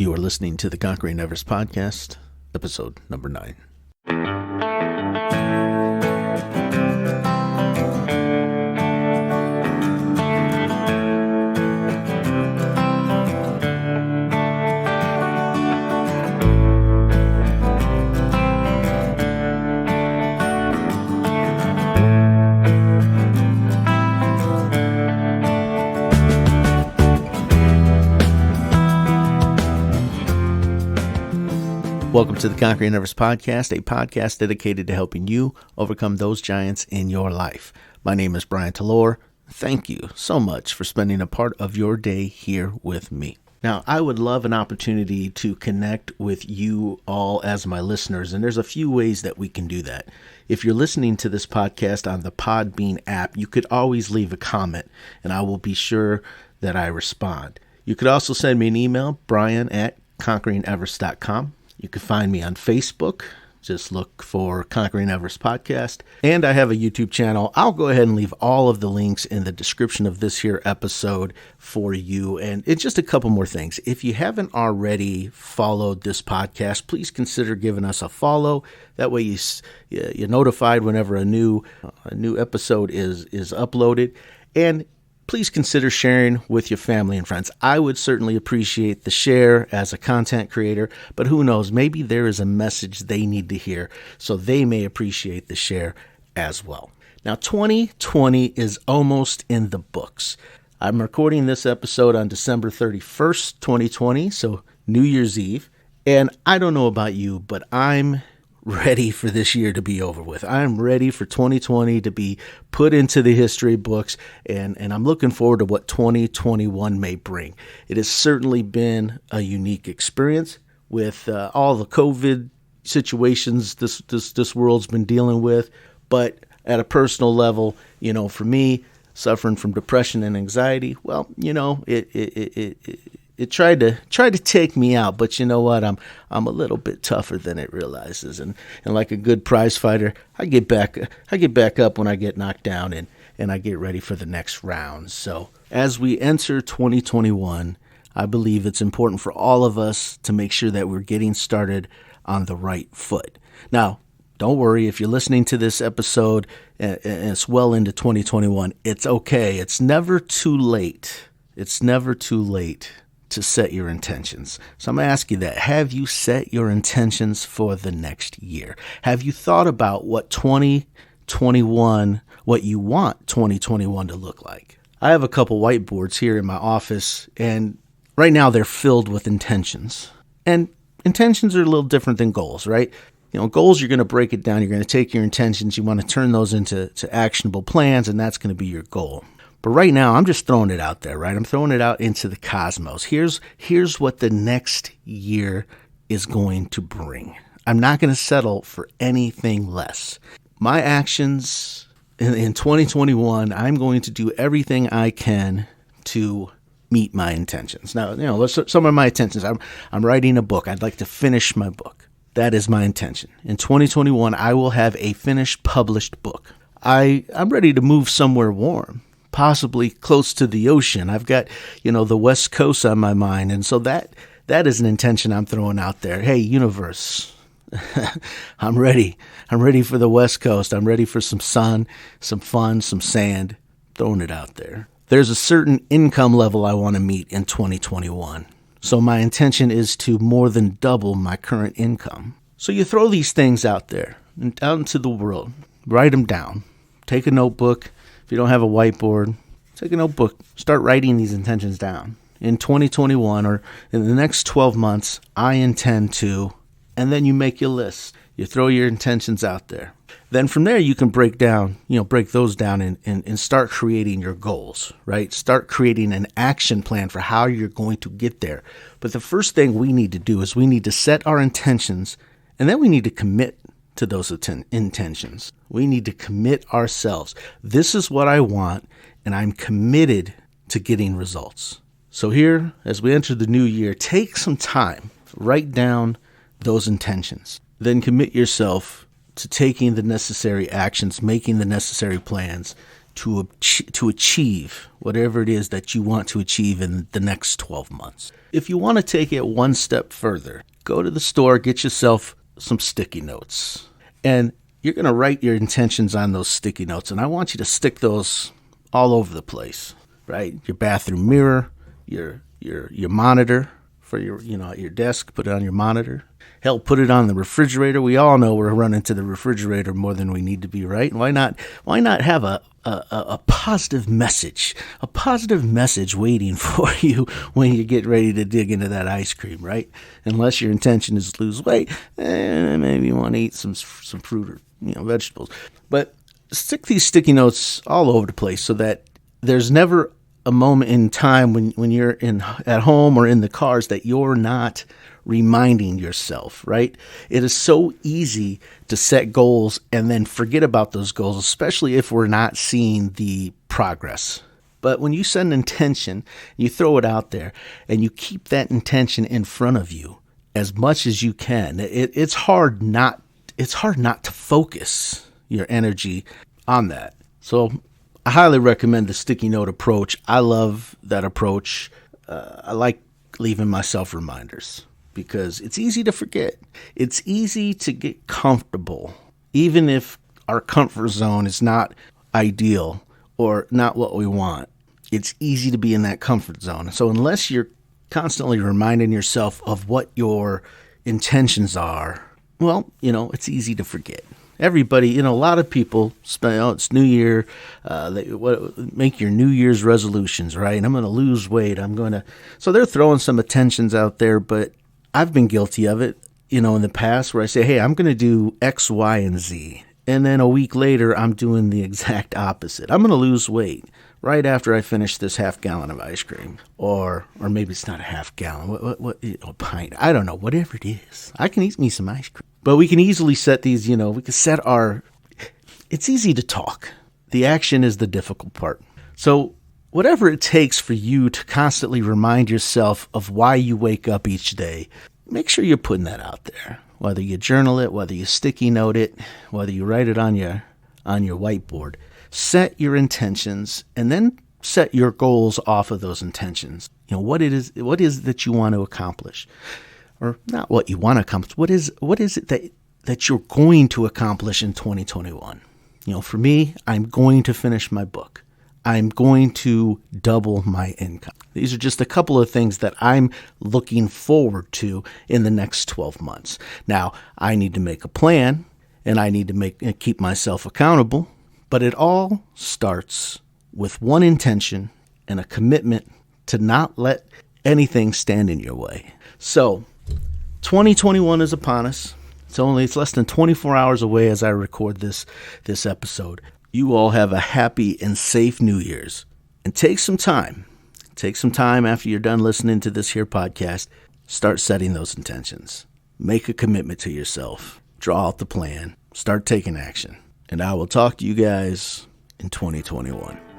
You are listening to the Conquering Everest podcast, episode number 9. Welcome to the Conquering Everest podcast, a podcast dedicated to helping you overcome those giants in your life. My name is Brian Talor. Thank you so much for spending a part of your day here with me. Now, I would love an opportunity to connect with you all as my listeners, and there's a few ways that we can do that. If you're listening to this podcast on the Podbean app, you could always leave a comment, and I will be sure that I respond. You could also send me an email, brian@conqueringeverest.com. You can find me on Facebook. Just look for Conquering Everest Podcast. And I have a YouTube channel. I'll go ahead and leave all of the links in the description of this here episode for you. And it's just a couple more things. If you haven't already followed this podcast, please consider giving us a follow. That way you're notified whenever a new episode is uploaded. And please consider sharing with your family and friends. I would certainly appreciate the share as a content creator, but who knows, maybe there is a message they need to hear, so they may appreciate the share as well. Now, 2020 is almost in the books. I'm recording this episode on December 31st, 2020, so New Year's Eve, and I don't know about you, but I'm ready for this year to be over with. I'm ready for 2020 to be put into the history books, and I'm looking forward to what 2021 may bring. It has certainly been a unique experience with all the COVID situations this world's been dealing with, but at a personal level, for me, suffering from depression and anxiety, well, it tried to take me out, but you know what? I'm a little bit tougher than it realizes, and like a good prize fighter, I get back up when I get knocked down, and I get ready for the next round. So as we enter 2021, I believe it's important for all of us to make sure that we're getting started on the right foot. Now, don't worry if you're listening to this episode and it's well into 2021. It's okay. It's never too late. It's never too late to set your intentions. So I'm going to ask you that. Have you set your intentions for the next year? Have you thought about what you want 2021 to look like? I have a couple whiteboards here in my office, and right now they're filled with intentions. And intentions are a little different than goals, right? Goals, you're going to break it down. You're going to take your intentions. You want to turn those into actionable plans, and that's going to be your goal. But right now, I'm just throwing it out there, right? I'm throwing it out into the cosmos. Here's what the next year is going to bring. I'm not going to settle for anything less. My actions in 2021, I'm going to do everything I can to meet my intentions. Now, some of my intentions, I'm writing a book. I'd like to finish my book. That is my intention. In 2021, I will have a finished, published book. I'm ready to move somewhere warm, possibly close to the ocean. I've got, the West Coast on my mind. And so that is an intention I'm throwing out there. Hey, universe, I'm ready. I'm ready for the West Coast. I'm ready for some sun, some fun, some sand. Throwing it out there. There's a certain income level I want to meet in 2021. So my intention is to more than double my current income. So you throw these things out there and out into the world. Write them down. Take a notebook. If you don't have a whiteboard, take a notebook, start writing these intentions down. In 2021 or in the next 12 months, I intend to, and then you make your list. You throw your intentions out there. Then from there, you can break those down and start creating your goals, right? Start creating an action plan for how you're going to get there. But the first thing we need to do is we need to set our intentions, and then we need to commit to those intentions. We need to commit ourselves. This is what I want, and I'm committed to getting results. So here, as we enter the new year, take some time, write down those intentions, then commit yourself to taking the necessary actions, making the necessary plans to achieve whatever it is that you want to achieve in the next 12 months. If you want to take it one step further, go to the store, get yourself some sticky notes, and you're going to write your intentions on those sticky notes, and I want you to stick those all over the place, right? Your bathroom mirror, your monitor for your desk, put it on your monitor. Hell, put it on the refrigerator. We all know we're running to the refrigerator more than we need to be, right? Why not have a positive message waiting for you when you get ready to dig into that ice cream, right? Unless your intention is to lose weight, maybe you want to eat some fruit or vegetables. But stick these sticky notes all over the place so that there's never a moment in time when you're at home or in the cars that you're not reminding yourself, right? It is so easy to set goals and then forget about those goals, especially if we're not seeing the progress. But when you set an intention, you throw it out there and you keep that intention in front of you as much as you can. It's hard not to focus your energy on that. So I highly recommend the sticky note approach. I love that approach. I like leaving myself reminders because it's easy to forget. It's easy to get comfortable, even if our comfort zone is not ideal or not what we want. It's easy to be in that comfort zone. So unless you're constantly reminding yourself of what your intentions are, well, it's easy to forget. Everybody, a lot of people it's New Year, make your New Year's resolutions, right? I'm going to lose weight. So they're throwing some intentions out there, but I've been guilty of it, in the past where I say, hey, I'm going to do X, Y, and Z. And then a week later, I'm doing the exact opposite. I'm going to lose weight right after I finish this half gallon of ice cream. Or maybe it's not a half gallon, a pint. I don't know, whatever it is. I can eat me some ice cream. But we can easily set these, we can set it's easy to talk. The action is the difficult part. So whatever it takes for you to constantly remind yourself of why you wake up each day, make sure you're putting that out there. Whether you journal it, whether you sticky note it, whether you write it on your whiteboard, set your intentions and then set your goals off of those intentions. What is it that you want to accomplish? Or not what you want to accomplish. What is it that you're going to accomplish in 2021? For me, I'm going to finish my book. I'm going to double my income. These are just a couple of things that I'm looking forward to in the next 12 months. Now, I need to make a plan and I need to keep myself accountable, but it all starts with one intention and a commitment to not let anything stand in your way. So, 2021 is upon us. It's less than 24 hours away as I record this episode. You all have a happy and safe New Year's. And take some time after you're done listening to this here podcast. Start setting those intentions. Make a commitment to yourself. Draw out the plan. Start taking action. And I will talk to you guys in 2021.